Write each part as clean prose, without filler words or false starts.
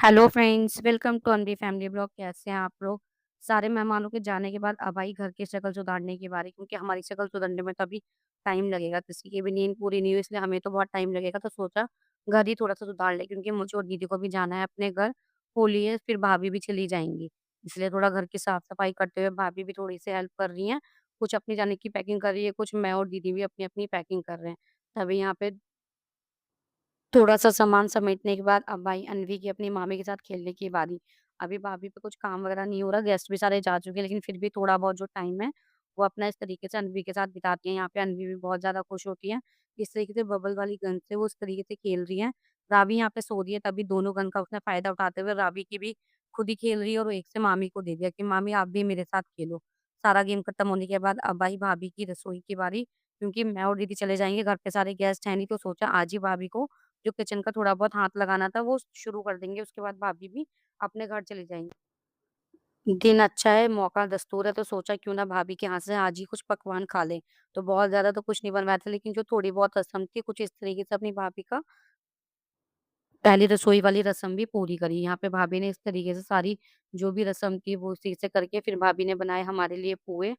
Hello friends, welcome to अनबी family blog. कैसे हैं आप लोग? सारे मेहमानों के जाने के बाद अब आई घर की शक्ल सुधारने की बारी, क्योंकि हमारी शक्ल सुधरने में तो अभी टाइम लगेगा। किसी की भी नींद पूरी नहीं हुई, इसलिए हमें तो बहुत टाइम लगेगा। तो सोचा घर ही थोड़ा-सा सुधार लें, क्योंकि मुझे और दीदी को भी जाना है अपने घर। होली है, फिर भाभी भी चली जाएँगी। इसलिए थोड़ा घर की साफ-सफाई करते हुए भाभी भी थोड़ी-सी हेल्प कर रही हैं। कुछ अपनी जाने की पैकिंग कर रही है, कुछ मैं और दीदी भी अपनी-अपनी पैकिंग कर रहे हैं। तभी यहाँ पे थोड़ा-सा सामान समेटने के बाद अब आई अनवी की अपनी मामी के साथ खेलने की बारी। अभी भाभी पे कुछ काम वगैरह नहीं हो रहा, गेस्ट भी सारे जा चुके हैं, लेकिन फिर भी थोड़ा बहुत जो टाइम है, वो अपना इस तरीके से अनवी के साथ बिताती हैं। यहाँ पे अनवी भी बहुत ज़्यादा खुश होती है। इस तरीके से बबल वाली गन से वो इस तरीके से खेल रही है। रावी यहाँ पे सो रही है, तभी दोनों गन का उसने फ़ायदा उठाते हुए रावी की भी खुद ही खेल रही है और एक से मामी को दे दिया कि मामी आप भी मेरे साथ खेलो। सारा गेम खत्म होने के बाद अब आई भाभी की रसोई की बारी, क्योंकि मैं और दीदी चले जाएँगे, घर पे सारे गेस्ट हैं नहीं, तो सोचा आज ही भाभी को जो किचन का थोड़ा बहुत हाथ लगाना था वो शुरू कर देंगे, उसके बाद भाभी भी अपने घर चली जाएँगी। दिन अच्छा है, मौका दस्तूर है, तो सोचा क्यों ना भाभी के हाथ से आज ही कुछ पकवान खा लें। तो बहुत ज़्यादा तो कुछ नहीं बनवाया था, लेकिन जो थोड़ी बहुत रस्म थी कुछ इस तरीके से अपनी भाभी का पहली रसोई वाली रस्म भी पूरी करी। यहाँ पे भाभी ने इस तरीके से सारी जो भी रस्म थी वो उसी से करके फिर भाभी ने बनाए हमारे लिए पुए।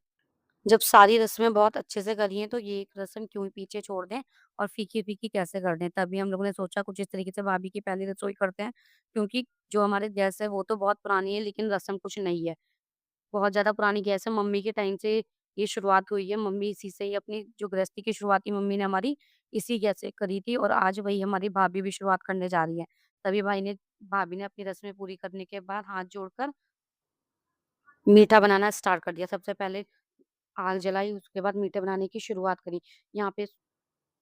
जब सारी रस्में बहुत अच्छे से करी हैं, तो ये एक रस्म क्यों ही पीछे छोड़ दें और फीकी-फीकी कैसे कर दें। तभी हम लोगों ने सोचा कुछ इस तरीके से भाभी की पहली रसोई करते हैं, क्योंकि जो हमारे गैस है वो तो बहुत पुरानी है, लेकिन रस्म कुछ नई है। बहुत ज़्यादा पुरानी गैस है, मम्मी के टाइम से ये शुरुआत हुई है। मम्मी इसी से ही अपनी जो गृहस्थी की शुरुआत थी मम्मी ने हमारी इसी गैस से करी थी, और आज वही हमारी भाभी भी शुरुआत करने जा रही है। तभी भाभी ने अपनी रस्में पूरी करने के बाद हाथ जोड़कर मीठा बनाना स्टार्ट कर दिया। सबसे पहले आग जलाई, उसके बाद मीठे बनाने की शुरुआत करी। यहाँ पे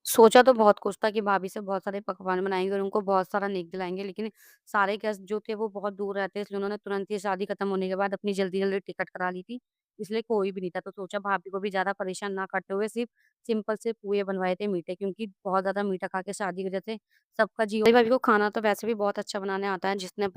सोचा तो बहुत कुछ था कि भाभी से बहुत सारे पकवान बनाएँगे और उनको बहुत सारा नेक दिलाएँगे, लेकिन सारे गेस्ट जो थे वो बहुत दूर रहते हैं, इसलिए उन्होंने तुरंत ही शादी खत्म होने के बाद अपनी जल्दी-जल्दी टिकट करा ली थी, इसलिए कोई भी नहीं था। तो सोचा भाभी को भी ज़्यादा परेशान ना करते हुए सिर्फ़ सिंपल से पूए बनवाए थे मीठे, क्योंकि बहुत ज़्यादा मीठा खा के शादी की वजह से सबका जी मेरी भाभी को खाना तो वैसे भी बहुत अच्छा बनाने आता है, जिसने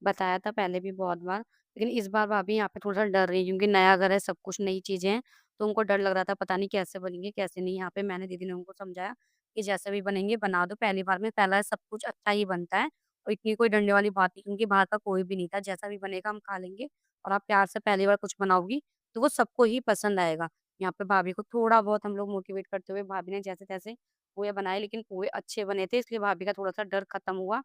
बताया था पहले भी बहुत बार। लेकिन इस बार भाभी यहाँ पे थोड़ा डर रही है, क्योंकि नया घर है, सब कुछ नई चीज़ें हैं, तो उनको डर लग रहा था पता नहीं कैसे बनेंगे, कैसे नहीं। यहाँ पे मैंने दीदी ने उनको समझाया कि जैसे भी बनेंगे बना दो, पहली बार में पहला सब कुछ अच्छा ही बनता है और इतनी कोई डरने वाली बात नहीं, क्योंकि बाहर का कोई भी नहीं था, जैसा भी बनेगा हम खा लेंगे। और आप प्यार से पहली बार कुछ बनाओगी तो वो सबको ही पसंद आएगा। यहाँ पे भाभी को थोड़ा बहुत हम लोग मोटिवेट करते हुए भाभी ने जैसे-तैसे पोहे बनाए, लेकिन पोहे अच्छे बने थे, इसलिए भाभी का थोड़ा-सा डर खत्म हुआ।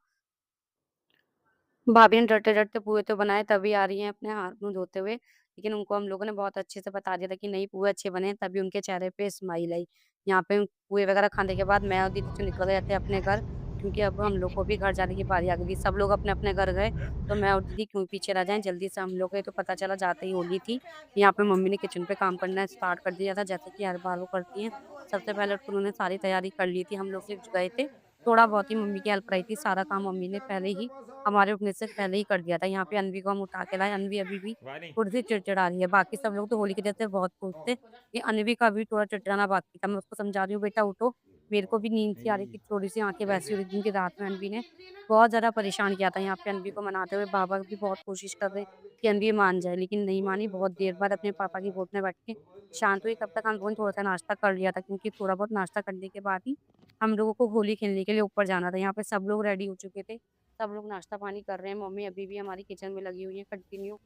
भाभी ने डरते-डरते पुए तो बनाए, तभी आ रही हैं अपने हाथ-मुँह धोते हुए। लेकिन उनको हम लोगों ने बहुत अच्छे से बता दिया था कि नहीं पुए अच्छे बने हैं, तभी उनके चेहरे पे स्माइल आई। यहाँ पे पुए वगैरह खाने के बाद मैं और दीदी तो निकल गए थे अपने घर, क्योंकि अब हम लोग को भी घर जाने की बारी आ गई थी। सब लोग अपने-अपने घर गए, तो मैं और दीदी क्यों पीछे रह जाएँ, जल्दी से हम लोग गए तो पता चला जाते ही होली थी। यहाँ पे मम्मी ने किचन पे काम करना स्टार्ट कर दिया था, जैसे कि हर बार वो करती हैं। सबसे पहले तो उन्होंने सारी तैयारी कर ली थी, हम लोग सिर्फ गए थे। थोड़ा बहुत ही मम्मी की हेल्प कराई थी, सारा काम मम्मी ने पहले ही हमारे उठने से पहले ही कर दिया था। यहाँ पे अनवी को हम उठा के लाए, अनवी अभी भी थोड़ी-सी चिड़चिड़ा रही है। बाकी सब लोग तो होली के जैसे बहुत खुश थे, ये अनवी का भी थोड़ा चिड़चिड़ाना बाकी था। मैं उसको समझा रही हूँ, "बेटा उठो।" मेरे को भी नींद सी आ रही थी, थोड़ी-सी आँखें वैसी हो रही थी, क्योंकि रात में अनवी ने बहुत ज़्यादा परेशान किया था। यहाँ पे अनवी को मनाते हुए बाबा भी बहुत कोशिश कर रहे कि अनवी मान जाए, लेकिन नहीं मानी। बहुत देर बाद अपने पापा की गोद में बैठ के शांत हुई। तब तक हम लोगों ने थोड़ा-सा नाश्ता कर लिया था, क्योंकि थोड़ा बहुत नाश्ता करने के बाद ही हम लोगों को होली खेलने के लिए ऊपर जाना था। यहाँ पे सब लोग रेडी हो चुके थे। सब लोग नाश्ता पानी कर रहे हैं, मम्मी अभी भी हमारी किचन में लगी हुई हैं कंटिन्यू।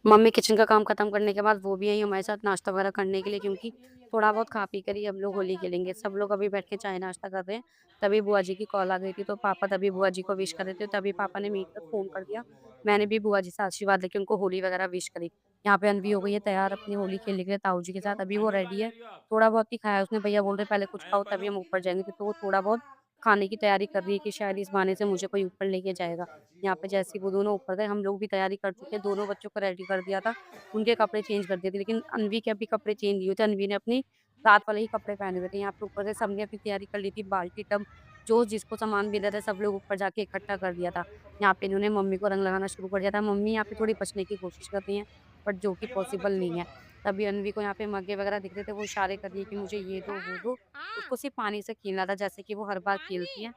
मम्मी किचन का काम खत्म करने के बाद वो भी आई हमारे साथ नाश्ता वगैरह करने के लिए, क्योंकि थोड़ा बहुत खा पी कर ही हम लोग होली खेलेंगे। सब लोग अभी बैठ के चाय नाश्ता कर रहे हैं। तभी बुआ जी की कॉल आ गई थी, तो पापा तभी बुआ जी को विश कर रहे थे, तभी पापा ने मीट पर फ़ोन कर दिया। मैंने भी बुआ जी से आशीर्वाद लेके उनको होली वगैरह विश करी। यहाँ पे अनवी हो गई है तैयार अपनी होली खेलने के लिए ताऊ जी के साथ, अभी वो रेडी है। थोड़ा बहुत ही खाया है उसने, भैया बोल रहे पहले कुछ खाओ तभी हम ऊपर जाएँगे, तो वो थोड़ा बहुत खाने की तैयारी कर रही है कि शायद इस बहाने से मुझे कोई ऊपर लेके जाएगा। यहाँ पे जैसे ही वो दोनों ऊपर गए, हम लोग भी तैयारी कर चुके हैं, दोनों बच्चों को रेडी कर दिया था। उनके कपड़े चेंज कर दिए थे, लेकिन अनवी के अभी कपड़े चेंज नहीं हुए थे। अनवी ने अपनी रात वाले ही कपड़े पहने हुए थे। यहाँ पे ऊपर से सबने अपनी तैयारी कर ली थी, बाल्टी, टब, जो जिसको सामान मिला था सब लोग ऊपर जाके इकट्ठा कर दिया था। यहाँ पे इन्होंने मम्मी को रंग लगाना शुरू कर दिया था। मम्मी यहाँ पे थोड़ी बचने की कोशिश कर रही हैं, बट जो कि पॉसिबल नहीं है। तभी अनवी को यहाँ पे मग्गे वगैरह दिख रहे थे, वो इशारे कर रही है कि मुझे ये दो, वो दो। उसको सिर्फ पानी से खेलना था, जैसे कि वो हर बार खेलती है।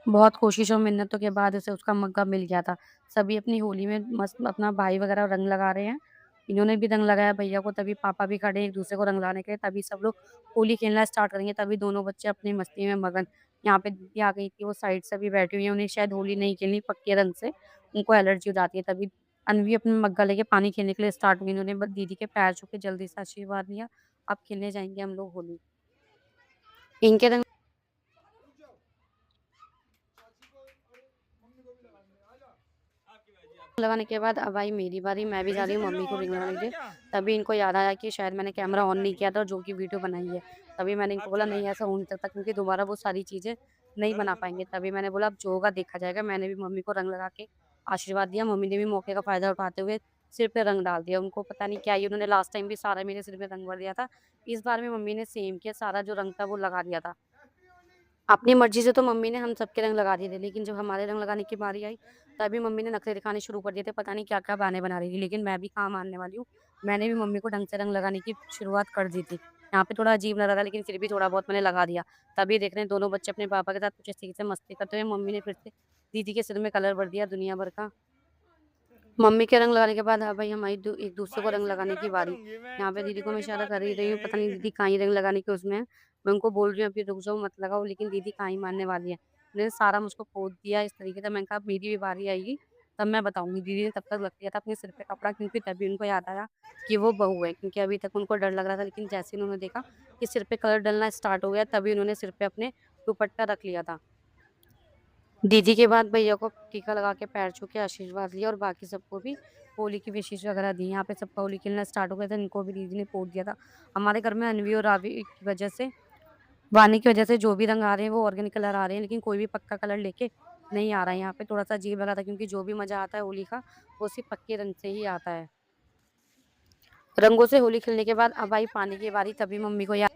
बहुत कोशिशों मिन्नतों के बाद उसे उसका मग्गा मिल गया था। सभी अपनी होली में मस्त अपना भाई वगैरह रंग लगा रहे हैं। इन्होंने भी रंग लगाया भैया को, तभी पापा भी खड़े हैं एक-दूसरे को रंग लगाने के लिए, तभी सब लोग होली खेलना स्टार्ट करेंगे, तभी दोनों बच्चे अपनी मस्ती में मगन। यहाँ पे दीदी आ गई थी, वो साइड से भी बैठी हुई हैं, उन्हें शायद होली नहीं खेलनी पक्के रंग से। उनको एलर्जी हो जाती है। तभी अन्वी अपना मग्गा लेके पानी खेलने के लिए स्टार्ट हुई। उन्होंने बस दीदी के पैर छू के जल्दी से आशीर्वाद लिया। अब खेलने जाएँगे हम लोग होली। इनके रंग लगाने के बाद अब आई मेरी बारी, मैं भी जा रही हूँ मम्मी को रिंग लगाने के लिए। तभी इनको याद आया कि शायद मैंने कैमरा ऑन नहीं किया था और जो कि वीडियो बनाई है। तभी मैंने इनको बोला नहीं ऐसा हो नहीं सकता क्योंकि दोबारा वो सारी चीज़ें नहीं बना पाएँगे। तभी मैंने बोला अब जो होगा देखा जाएगा। मैंने भी मम्मी को रंग लगा के आशीर्वाद दिया। मम्मी ने भी मौके का फ़ायदा उठाते हुए सिर पे रंग डाल दिया। उनको पता नहीं क्या ही उन्होंने लास्ट टाइम भी सारा मेरे सिर पे रंग भर दिया था। इस बार भी मम्मी ने सेम किया, सारा जो रंग था वो लगा दिया था। अपनी मर्ज़ी से तो मम्मी ने हम सबके रंग लगा दिए थे, लेकिन जब हमारे रंग लगाने की बारी आई, तभी मम्मी ने नखरे दिखाने शुरू कर दिए थे, पता नहीं क्या-क्या बहाने बना रही थी। लेकिन मैं भी कहाँ मानने वाली हूँ, मैंने भी मम्मी को ढंग से रंग लगाने की शुरुआत कर दी थी। यहाँ पे थोड़ा अजीब लग रहा था, लेकिन फिर भी थोड़ा बहुत मैंने लगा दिया। तभी देख रहे हैं दोनों बच्चे अपने पापा के साथ कुछ इसी से मस्ती करते हुए, मम्मी ने फिर से दीदी के सिर में कलर भर दिया दुनिया भर का। मम्मी के रंग लगाने के बाद हाँ भाई हमारी एक-दूसरे को रंग लगाने की बारी। यहाँ पे दीदी को मैं इशारा कर ही रही हूँ, पता नहीं दीदी कहाँ ही रंग लगाने के उसमें है। मैं उनको बोल रही हूँ अभी रुक जाओ मत लगाओ, लेकिन दीदी कहाँ ही मानने वाली है। उन्होंने सारा मुझको पोत दिया इस तरीके से, मैंने कहा अब मेरी भी बारी आएगी, तब मैं बताऊँगी। दीदी ने तब तक रख लिया था अपने सिर पे कपड़ा क्योंकि तभी उनको याद आया कि वो बहू है, क्योंकि अभी तक उनको डर लग रहा था, लेकिन जैसे ही उन्होंने देखा कि सिर पे कलर डलना स्टार्ट हो गया, तभी उन्होंने सिर पे अपने दुपट्टा रख लिया था। दीदी के बाद भैया को टीका लगा के पैर छू के आशीर्वाद लिया और बाकी सबको भी होली की विशेष वगैरह दी। यहाँ पे सबका होली खेलना स्टार्ट हो गया था, इनको भी दीदी ने पोत दिया था। हमारे घर में अनवी और रावी की वजह से वानी की वजह से जो भी रंग आ रहे हैं वो ऑर्गेनिक कलर आ रहे हैं, लेकिन कोई भी पक्का कलर लेके नहीं आ रहा है। यहाँ पे थोड़ा-सा अजीब लगा था क्योंकि जो भी मज़ा आता है होली का, वो सिर्फ़ पक्के रंग से ही आता है। रंगों से होली खेलने के बाद अब आई पानी की बारी, तभी मम्मी को याद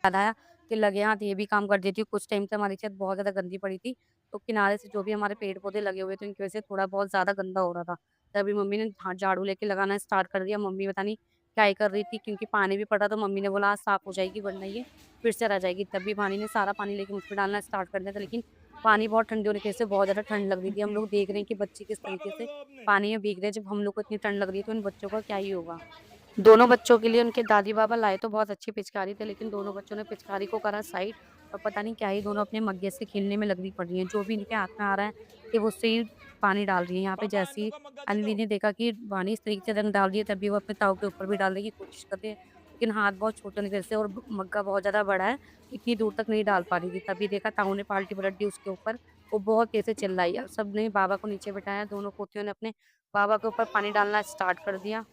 आया कि लगे हाथ ये भी काम कर देती हूँ। कुछ टाइम से हमारी छत बहुत ज़्यादा गंदी पड़ी थी, तो किनारे से जो भी हमारे पेड़-पौधे लगे हुए थे, उनकी वजह से थोड़ा बहुत ज़्यादा गंदा हो रहा था। तभी मम्मी ने झाड़ू लेके लगाना स्टार्ट कर दिया। मम्मी पता नहीं क्या ही कर रही थी क्योंकि पानी भी पड़ रहा था, तो मम्मी ने बोला आज साफ हो जाएगी वरना ये फिर से रह जाएगी। तभी पानी ने सारा पानी लेके मुझ पे डालना स्टार्ट कर दिया था, लेकिन पानी बहुत ठंडे होने की वजह से बहुत ज़्यादा ठंड लग रही थी। हम लोग देख रहे हैं कि बच्चे किस तरीके से पानी में भीग रहे हैं, जब हम लोग को इतनी ठंड लग रही है, तो इन बच्चों का क्या ही होगा। दोनों बच्चों के लिए उनके दादी-बाबा लाए तो बहुत अच्छी पिचकारी थे, लेकिन दोनों बच्चों ने पिचकारी को करा साइड और पता नहीं क्या ही दोनों अपने मग्गे से खेलने में लगी पड़ी हैं। जो भी इनके हाथ में आ रहा है कि वो उससे ही पानी डाल रही हैं। यहाँ पे जैसे ही अन्वी ने देखा कि वाणी इस तरीके से रंग डाल रही है, तभी वो अपने ताऊ के ऊपर भी डालने की कोशिश कर रही है, लेकिन हाथ बहुत छोटे होने की वजह से और मग्गा बहुत ज़्यादा बड़ा है, इतनी दूर तक नहीं डाल पा रही थी। तभी देखा ताऊ ने पाल्टी पलट दी उसके ऊपर, वो बहुत तेज़ से चिल्लाई। अब सबने बाबा को नीचे बिठाया, दोनों पोतियों ने अपने बाबा के ऊपर पानी डालना स्टार्ट कर दिया।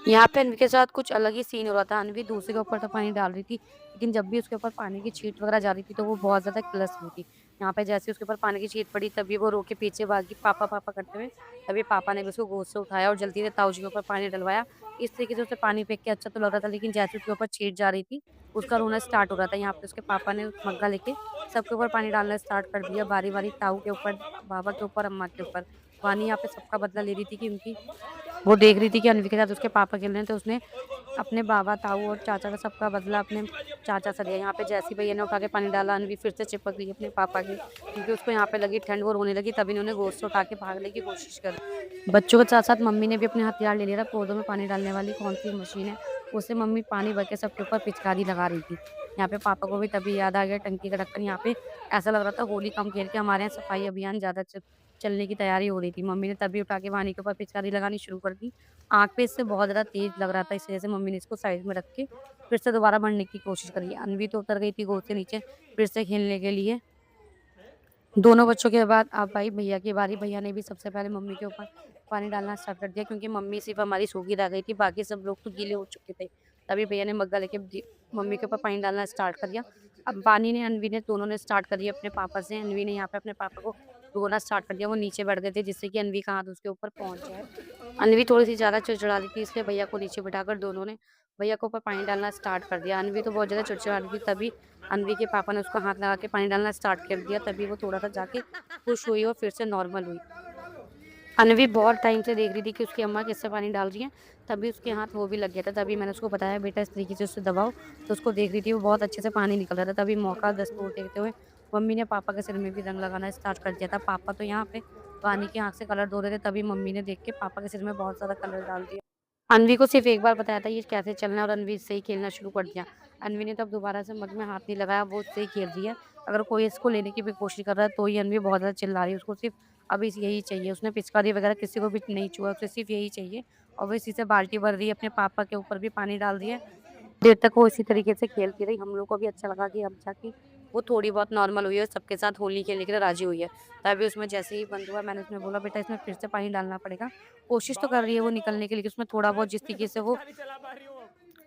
यहाँ पे अनवी के साथ कुछ अलग ही सीन हो रहा था। अनवी दूसरे के ऊपर तो पानी डाल रही थी, लेकिन जब भी उसके ऊपर पानी की छींट वगैरह जा रही थी, तो वो बहुत ज़्यादा किलस रही थी। यहाँ पे जैसे ही उसके ऊपर पानी की छींट पड़ी, तभी वो रो के पीछे भागी पापा, पापा करते हुए। तभी पापा ने भी उसको गोद से उठाया और जल्दी से ताऊ जी के ऊपर पानी डलवाया। इस तरीके से उसे पानी फेंक के अच्छा तो लग रहा था, लेकिन जैसे उसके ऊपर छींट जा रही थी, उसका रोना स्टार्ट हो रहा था। यहाँ पे उसके पापा ने मग्गा लेके सबके ऊपर पानी डालना स्टार्ट कर दिया, बारी-बारी ताऊ के ऊपर, बाबा के ऊपर, अम्मा के ऊपर। वानी यहाँ पे सबका बदला ले रही थी कि उनकी वो देख रही थी कि अन्वी के साथ उसके पापा खेल रहे हैं, तो उसने अपने बाबा, ताऊ और चाचा का सबका बदला अपने चाचा से लिया। यहाँ पे जैसे ही भैया ने उठा के पानी डाला, अन्वी फिर से चिपक गई अपने पापा के, क्योंकि उसको यहाँ पे लगी ठंड, वो रोने लगी। तभी इन्होंने गोद से उठा के भागने की कोशिश करी। बच्चों के साथ-साथ मम्मी ने भी अपने हथियार ले लिया था। पौधों में पानी डालने वाली कौन-सी मशीन है, उससे मम्मी पानी भर के सबके ऊपर पिचकारी लगा रही थी। यहाँ पे पापा को भी तभी याद आ गया टंकी का ढक्कन। यहाँ पे ऐसा लग रहा था होली कम खेल के हमारे यहाँ सफाई अभियान ज़्यादा चलने की तैयारी हो रही थी। मम्मी ने तभी उठा के वाणी के ऊपर पिचकारी लगानी शुरू कर दी। आग पे इससे बहुत ज़्यादा तेज़ लग रहा था, इस वजह से मम्मी ने इसको साइड में रख के फिर से दोबारा भरने की कोशिश करी। अन्वी तो उतर गई थी गोद से नीचे फिर से खेलने के लिए। दोनों बच्चों के बाद अब आई भैया की बारी। भैया ने भी सबसे पहले मम्मी के ऊपर पानी डालना स्टार्ट कर दिया, क्योंकि मम्मी सिर्फ़ हमारी सूखी रह गई थी, बाकी सब लोग तो गीले हो चुके थे। तभी भैया ने मग्गा लेके मम्मी के ऊपर पानी डालना स्टार्ट कर दिया। अब वानी ने, अनवी ने, दोनों ने स्टार्ट कर दिया अपने पापा से। अनवी ने यहाँ पे अपने पापा को रोना स्टार्ट कर दिया। वो नीचे बैठ गए थे जिससे कि अनवी का हाथ उसके ऊपर पहुँच जाए। अनवी थोड़ी-सी ज़्यादा चिड़चिड़ा रही थी, इसलिए भैया को नीचे बिठाकर दोनों ने भैया के ऊपर पानी डालना स्टार्ट कर दिया। अनवी तो बहुत ज़्यादा चिड़चिड़ा रही थी, तभी अनवी के पापा ने उसको हाथ लगा के पानी डालना स्टार्ट कर दिया। तभी वो थोड़ा-सा जाके खुश हुई और फिर से नॉर्मल हुई। अनवी बहुत टाइम से देख रही थी कि उसकी अम्मा किससे पानी डाल रही हैं, तभी उसके हाथ वो भी लग गया था। तभी मैंने उसको बताया बेटा इस तरीके से उससे दबाओ, तो उसको देख रही थी वो बहुत अच्छे से पानी निकल रहा था। तभी मौका दस्तूर देखते हुए मम्मी ने पापा के सिर में भी रंग लगाना स्टार्ट कर दिया था। पापा तो यहाँ पे वानी की आँख से कलर धो रहे थे, तभी मम्मी ने देख के पापा के सिर में बहुत ज़्यादा कलर डाल दिया। अनवी को सिर्फ़ एक बार बताया था ये कैसे चलना है और अनवी इससे ही खेलना शुरू कर दिया। अनवी ने तो अब दोबारा से मग में हाथ नहीं लगाया, वो उससे ही खेल रही है। अगर कोई इसको लेने की भी कोशिश कर रहा है तो ही अनवी बहुत ज़्यादा चिल्ला रही है, उसको सिर्फ़ अभी यही चाहिए। उसने पिचकारी वगैरह किसी को भी नहीं छुआ, उसे सिर्फ़ यही चाहिए और वो इसी से बाल्टी भर रही है, अपने पापा के ऊपर भी पानी डाल दिया है। देर तक वो इसी तरीके से खेलती रही। हम लोग को भी अच्छा लगा कि अब जाके वो थोड़ी बहुत नॉर्मल हुई है और सबके साथ होली खेलने के लिए राज़ी हुई है। तभी उसमें जैसे ही बंद हुआ मैंने उसमें बोला, बेटा इसमें फिर से पानी डालना पड़ेगा। कोशिश तो कर रही है वो निकलने की, लेकिन उसमें थोड़ा बहुत जिस तरीके से वो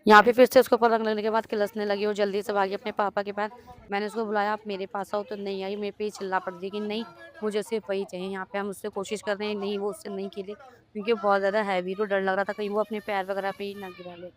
यहाँ पे फिर से उसको पलंग लगने के बाद किलसने लगी और जल्दी से भागी अपने पापा के पास। मैंने उसको बुलाया, आप मेरे पास आओ, तो नहीं आई, मेरे पे ही चिल्ला पड़ती है कि नहीं, मुझे सिर्फ़ वही चाहिए। यहाँ पे हम उससे कोशिश कर रहे हैं, नहीं वो उससे नहीं खेले क्योंकि वो बहुत ज़्यादा हैवी, तो डर लग रहा था कहीं वो अपने पैर वगैरह पे ही ना गिरा ले।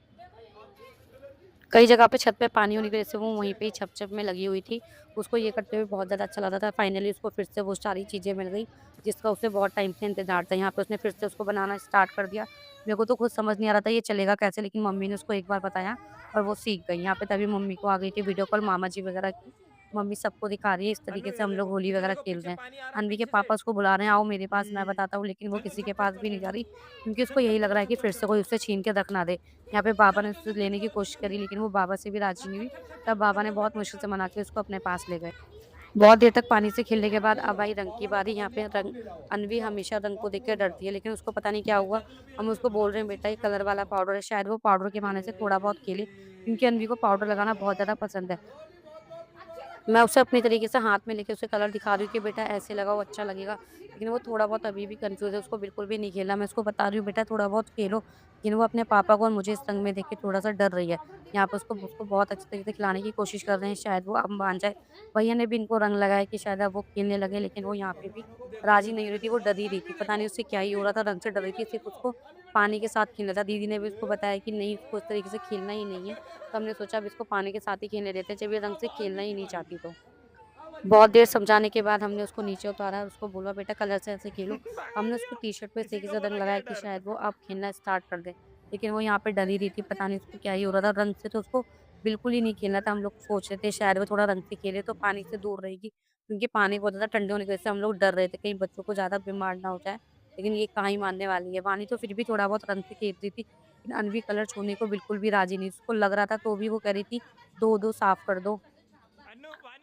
कई जगह पे छत पे पानी होने की वज़ह से वो वहीं पे ही छप-छप में लगी हुई थी। उसको ये करते हुए बहुत ज़्यादा अच्छा लग रहा था। फाइनली उसको फिर से वो सारी चीज़ें मिल गई, जिसका उसे बहुत टाइम से इंतज़ार था। यहाँ पे उसने फिर से उसको बनाना स्टार्ट कर दिया। मेरे को तो खुद समझ नहीं आ रहा था ये चलेगा कैसे, लेकिन मम्मी ने उसको एक बार बताया और वो सीख गई। यहाँ पे तभी मम्मी को आ गई थी वीडियो कॉल, मामा जी वगैरह की। मम्मी सबको दिखा रही है इस तरीके से हम लोग होली वगैरह खेल रहे हैं। अन्वी के पापा उसको बुला रहे हैं, आओ मेरे पास, मैं बताता हूँ, लेकिन वो किसी के पास भी नहीं जा रही क्योंकि उसको यही लग रहा है कि फिर से कोई उससे छीन के रख ना दे। यहाँ पे बाबा ने उससे लेने की कोशिश करी, लेकिन वो बाबा से भी राज़ी नहीं हुई। तब बाबा ने बहुत मुश्किल से मना के उसको अपने पास ले गए। बहुत देर तक पानी से खेलने के बाद अब आई रंग की बारी। यहाँ पे रंग, अन्वी हमेशा रंग को देख के डरती है, लेकिन उसको पता नहीं क्या हुआ। हम उसको बोल रहे हैं, बेटा ये कलर वाला पाउडर है, शायद वो पाउडर के बहाने से थोड़ा बहुत खेले क्योंकि अन्वी को पाउडर लगाना बहुत ज़्यादा पसंद है। मैं उसे अपनी तरीके से हाथ में लेके उसे कलर दिखा रही हूँ कि बेटा ऐसे लगाओ अच्छा लगेगा, लेकिन वो थोड़ा बहुत अभी भी कन्फ्यूज़ है, उसको बिल्कुल भी नहीं खेलना। मैं उसको बता रही हूँ, बेटा थोड़ा बहुत खेलो, लेकिन वो अपने पापा को और मुझे इस रंग में देख के थोड़ा-सा डर रही है। यहाँ पे उसको उसको बहुत अच्छे तरीके से खिलाने की कोशिश कर रहे हैं, शायद वो अब मान जाए। भैया ने भी इनको रंग लगाया कि शायद अब वो खेलने लगे, लेकिन वो यहाँ पे भी राज़ी नहीं हो रही थी, वो डर ही रही थी। पता नहीं उससे क्या ही हो रहा था, रंग से डर रही थी, सिर्फ़ उसको पानी के साथ खेलना था। दीदी ने भी उसको बताया कि नहीं, उसको इस तरीके से खेलना ही नहीं है, तो हमने सोचा अब इसको पानी के साथ ही खेलने देते हैं, जब ये रंग से खेलना ही नहीं चाहती तो। बहुत देर समझाने के बाद हमने उसको नीचे उतारा और उसको बोला, बेटा कलर से ऐसे खेलो। हमने उसको टी-शर्ट पे इस तरीके से रंग लगाया कि शायद वो अब खेलना स्टार्ट कर दे। लेकिन वो यहाँ पे डर ही रही थी, पता नहीं उसको क्या ही हो रहा था। रंग से तो उसको बिल्कुल ही नहीं खेलना था। हम लोग सोच रहे थे शायद वो थोड़ा रंग से खेले तो पानी से दूर रहेगी, क्योंकि पानी बहुत ज़्यादा ठंडे होने की वजह से हम लोग डर रहे थे कहीं बच्चों को ज़्यादा बीमार ना हो जाए। लेकिन ये कहाँ ही मानने वाली है। वानी तो फिर भी थोड़ा बहुत रंग से खेल रही थी, लेकिन अन्वी कलर छूने को बिल्कुल भी राज़ी नहीं। उसको लग रहा था तो भी वो कह रही थी, दो-दो साफ कर दो।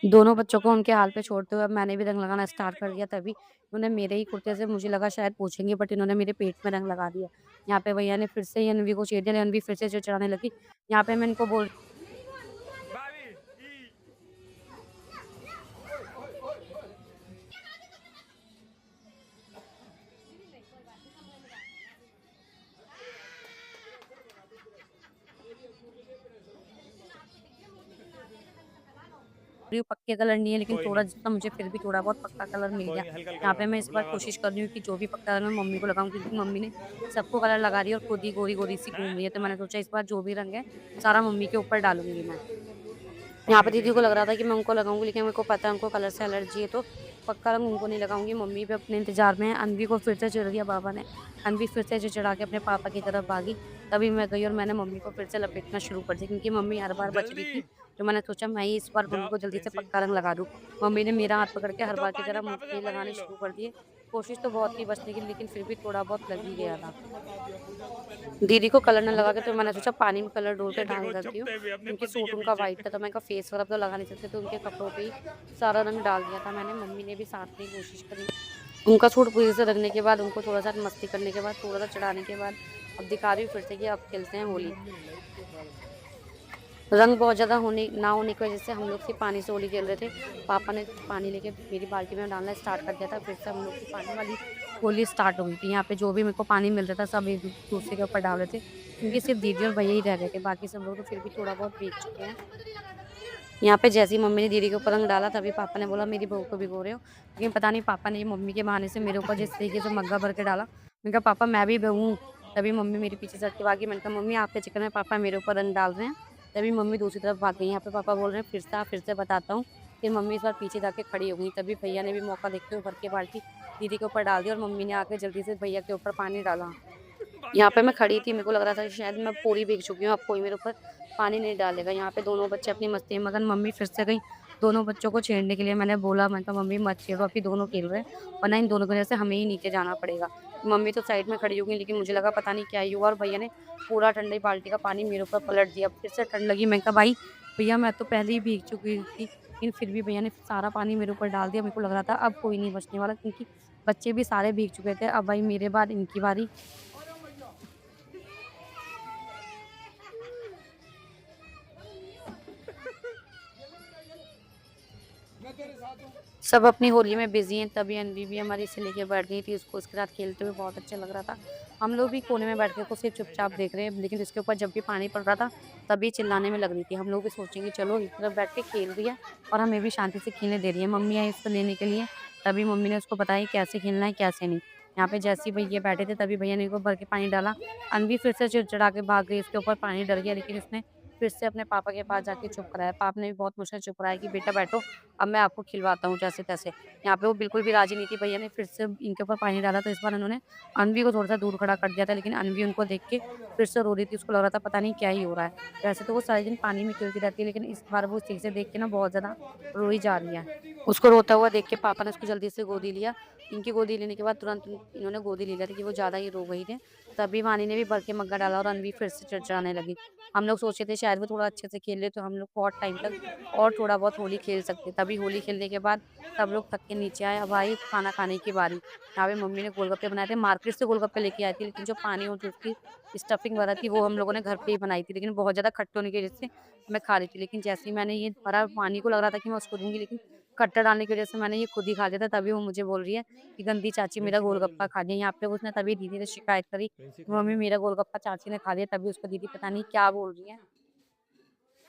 दोनों बच्चों को उनके हाल पे छोड़ते हुए अब मैंने भी रंग लगाना स्टार्ट कर दिया। तभी उन्होंने मेरे ही कुर्ते से, मुझे लगा शायद पूछेंगे, बट इन्होंने मेरे पेट में रंग लगा दिया। यहाँ पे भैया ने फिर से ही अनवी को छेड़ दिया, अनवी फिर से चिड़चिड़ाने लगी। यहाँ पे मैं इनको बोल रही हूँ, पक्के कलर नहीं है, लेकिन कोई थोड़ा नहीं, जितना मुझे फिर भी थोड़ा बहुत पक्का कलर मिल कोई गया। नहीं, हल्का-हल्का यहाँ पे लगा मैं इस बार लगा दो। कोशिश कर रही हूँ कि जो भी पक्का कलर मैं मम्मी को लगाऊँ, क्योंकि मम्मी ने सबको कलर लगा रही है और खुद ही गोरी-गोरी सी घूम रही है। तो मैंने सोचा इस बार जो भी रंग है, सारा मम्मी के ऊपर डालूँगी मैं। यहाँ पे पानी दीदी को चेंज लग कर रहा दो। था कि मैं उनको लगाऊँगी, लेकिन मेरे को पता है उनको कलर से एलर्जी है, तो पक्का रंग उनको नहीं लगाऊँगी। मम्मी भी अपने इंतज़ार में है। अन्वी को फिर से चिढ़ दिया बाबा ने। अन्वी फिर से चिढ़ा के अपने पापा की तरफ भागी। तभी मैं गई और मैंने मम्मी को फिर से लपेटना शुरू कर दिया, क्योंकि मम्मी हर बार बच रही जल्दी थी। तो मैंने सोचा मैं ही इस बार मम्मी जाओ को जल्दी से प्रिंसी। पक्का रंग लगा दूँ। मम्मी ने मेरा हाथ पकड़ के ये हर तो बार की पानी तरह मुँह वापस से पे पानी ले लगाने लो। शुरू कर दिए। कोशिश तो बहुत की बचने की, लेकिन फिर भी थोड़ा बहुत लग ही गया था। दीदी को कलर ना लगा के तो मैंने सोचा पानी में कलर डोल के ये डाल देखो देती हूँ, छुपते भी अपने क्योंकि पति सूट के उनका पीछे। व्हाइट था, तो मैं कहा फेस वगैरह तो लगा नहीं सकते, तो उनके कपड़ों पे ही सारा रंग डाल दिया था मैंने। मम्मी ने भी साथ में ही कोशिश करी। उनका सूट पूरी से रगड़ने के बाद, उनको थोड़ा-सा मस्ती करने के बाद, थोड़ा-सा चिढ़ाने के बाद, अब दिखा रही हूँ फिर से कि अब खेलते हैं होली। रंग बहुत ज़्यादा होने ना होने की वज़ह से हम लोग सिर्फ़ पानी से होली खेल रहे थे। पापा ने पानी लेके मेरी बाल्टी में डालना स्टार्ट कर दिया था। फिर से हम लोग की पानी वाली होली स्टार्ट हो गई थी। यहाँ पे जो भी मेरे को पानी मिल रहा था, सब एक-दूसरे के ऊपर डाल रहे थे, क्योंकि सिर्फ़ दीदी और भैया ही रह गए थे। बाकी सब लोग तो फिर भी थोड़ा बहुत भीग चुके हैं। यहाँ पे जैसे ही मम्मी ने दीदी के ऊपर रंग डाला, तभी पापा ने बोला, मेरी बहू को भिगो रहे हो। लेकिन पता नहीं पापा ने मम्मी के बहाने से मेरे ऊपर जिस तरीके से मग्गा भर के डाला, मैंने कहा, पापा मैं भी बहू हूँ। तभी मम्मी मेरे पीछे से हट के भागी। मैंने कहा, मम्मी आपके चक्कर में पापा मेरे ऊपर रंग डाल रहे हैं। तभी मम्मी दूसरी तरफ भाग गई। यहाँ पे पापा बोल रहे हैं, फिर से आ, फिर से बताता हूँ। फिर मम्मी इस बार पीछे जाके खड़ी हो गई। तभी भैया ने भी मौका देखते हुए भर के बाल्टी दीदी के ऊपर डाल दी और मम्मी ने आके जल्दी से भैया के ऊपर पानी डाला। भाग यहाँ गया पे मैं ये। खड़ी थी, मेरे को लग रहा था कि शायद मैं पूरी भीग चुकी हूँ, अब कोई मेरे ऊपर पानी नहीं डालेगा। यहाँ पे दोनों बच्चे अपनी मस्ती में मगन, मम्मी फिर से गईं दोनों बच्चों को छेड़ने के लिए। मैंने कहा, मम्मी मत छेड़ो, अभी दोनों खेल रहे हैं, वरना इन दोनों की वजह से हमें ही नीचे जाना पड़ेगा। मम्मी तो साइड में खड़ी हो गई, लेकिन मुझे लगा पता नहीं क्या ही हुआ, और भैया ने पूरा ठंडी बाल्टी का पानी मेरे ऊपर पलट दिया। फिर से ठंड लगी। मैंने कहा, भाई भैया मैं तो पहले ही भीग चुकी थी, लेकिन फिर भी भैया ने सारा पानी मेरे ऊपर डाल दिया। मेरे को लग रहा था अब कोई नहीं बचने वाला, क्योंकि बच्चे भी सारे भीग चुके थे। अब भाई मेरे बाद इनकी बारी। सब अपनी होली में बिज़ी हैं, तभी अनवी भी हमारी इसे लेके बैठ गई थी, उसको उसके साथ खेलते हुए बहुत अच्छा लग रहा था। हम लोग भी कोने में बैठ के उसको सिर्फ़ चुपचाप देख रहे हैं, लेकिन इसके ऊपर जब भी पानी पड़ रहा था, तभी चिल्लाने में लग रही थी। हम लोग भी सोचेंगे चलो एक तरफ बैठ के खेल रही है और हमें भी शांति से खेलने दे रही है। मम्मी आई उसको लेने के लिए, तभी मम्मी ने उसको बताया कैसे खेलना है, कैसे नहीं। यहाँ पे जैसे ही भैया बैठे थे, तभी भैया ने इनको भर के पानी डाला। अनवी फिर से चिड़चिड़ा के भाग गई, उसके ऊपर पानी डल गया, लेकिन उसने फिर से अपने पापा के पास जाके चुप कराया। पापा ने भी बहुत मुश्किल से चुप कराया कि बेटा बैठो, अब मैं आपको खिलवाता हूँ जैसे-तैसे। यहाँ पे वो बिल्कुल भी राज़ी नहीं थी, भैया ने फिर से इनके ऊपर पानी डाला, तो इस बार उन्होंने अनवी को थोड़ा-सा दूर खड़ा कर दिया था, लेकिन अनवी उनको देख के फिर से रो रही थी, उसको लग रहा था पता नहीं क्या ही हो रहा है। वैसे तो वो सारे दिन पानी में खेलती रहती है, लेकिन इस बार वो उस चीज़ से देख के ना बहुत ज़्यादा रोई जा रही है। उसको रोता हुआ देख के पापा ने उसको जल्दी से गोदी लिया। इनकी गोदी लेने के बाद तुरंत इन्होंने गोदी ले लिया था कि वो ज़्यादा ही रो गई थी। तभी वानी ने भी भर के मग्गा डाला और अनवी फिर से चिड़चिड़ाने लगी। हम लोग सोचे थे शायद वो थोड़ा अच्छे से खेल ले, तो हम लोग बहुत टाइम तक और थोड़ा बहुत होली खेल सकते। तभी होली खेलने के बाद सब लोग थक के नीचे आए, अब आई खाना खाने की बारी। यहाँ पे मम्मी ने गोलगप्पे बनाए थे, मार्केट से गोलगप्पे लेके आई थी, लेकिन जो पानी और जो उसकी स्टफिंग वगैरह थी, वो हम लोगों ने घर पे ही बनाई थी, लेकिन बहुत ज़्यादा खट्टे होने की वजह से मैं खा रही थी। लेकिन जैसे ही मैंने ये भरा, पानी को लग रहा था कि मैं उसको दूँगी, लेकिन खट्टा डालने की वजह से मैंने ये खुद ही खा लिया था। तभी वो मुझे बोल रही है कि गंदी चाची मेरा गोलगप्पा खा लिया। यहाँ पे उसने तभी दीदी से शिकायत करी कि मम्मी मेरा गोलगप्पा चाची ने खा लिया, तभी उसको दीदी पता नहीं क्या बोल रही है।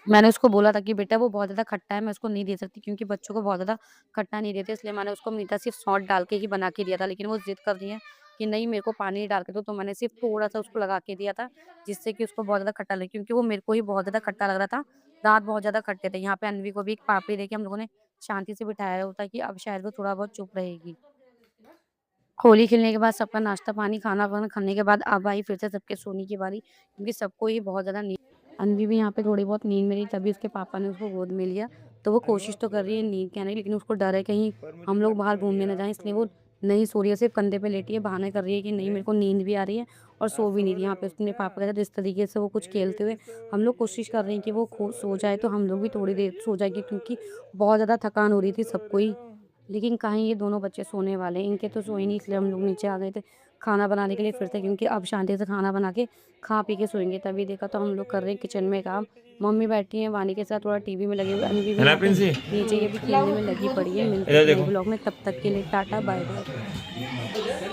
मैंने उसको बोला था कि बेटा वो बहुत ज़्यादा खट्टा है, मैं उसको नहीं दे सकती, क्योंकि बच्चों को बहुत ज़्यादा खट्टा नहीं देते, इसलिए मैंने उसको मीठा सिर्फ़ सॉल्ट डाल के ही बना के दिया था। लेकिन वो ज़िद कर रही है कि नहीं मेरे को पानी डाल के दो, तो मैंने सिर्फ़ थोड़ा-सा उसको लगा के दिया था, जिससे कि उसको बहुत ज़्यादा खट्टा लगे, क्योंकि वो मेरे को ही बहुत ज़्यादा खट्टा लग रहा था। दाँत बहुत ज़्यादा खट्टे थे। यहाँ पे अन्वी को भी एक पापड़ी देके हम लोगों ने शांति से बिठाया होता कि अब शायद वो थोड़ा बहुत चुप रहेगी। होली खेलने के बाद सबका नाश्ता-पानी, खाना-वाना खाने के बाद अब आई फिर से सबके सोने की बारी, क्योंकि सबको ही बहुत ज़्यादा नींद। अन्वी भी यहाँ पे थोड़ी बहुत नींद में रही, तभी उसके पापा ने उसको गोद में लिया। तो वो कोशिश तो कर रही है नींद के आने की, लेकिन उसको डर है कहीं हम लोग बाहर घूमने ना जाएँ, इसलिए वो नहीं सो रही है, सिर्फ़ कंधे पे लेटी है, बहाने कर रही है कि नहीं मेरे को नींद भी आ रही है और सो भी नहीं रही। यहाँ पे उसके पापा के साथ इस तरीके से वो कुछ खेलते हुए हम लोग कोशिश कर रहे हैं कि वो सो जाए, तो हम लोग भी थोड़ी देर सो जाएँगे, क्योंकि बहुत ज़्यादा थकान हो रही थी सबको ही। लेकिन कहाँ ये दोनों बच्चे सोने वाले हैं, इनके तो सोए नहीं, इसलिए हम लोग नीचे आ गए थे खाना बनाने के लिए फिर से, क्योंकि अब शांति से खाना बना के खा पी के सोएँगे। तभी देखा तो हम लोग कर रहे हैं किचन में काम। मम्मी बैठी हैं वानी के साथ थोड़ा टीवी में लगे हुए, अन्वी भी है ना यहाँ पे प्रिंसी। नीचे ये भी खेलने में लगी पड़ी है। मिलते हैं इधर एक नए देखो। ब्लॉग में, तब तक के लिए टाटा बाय बाय।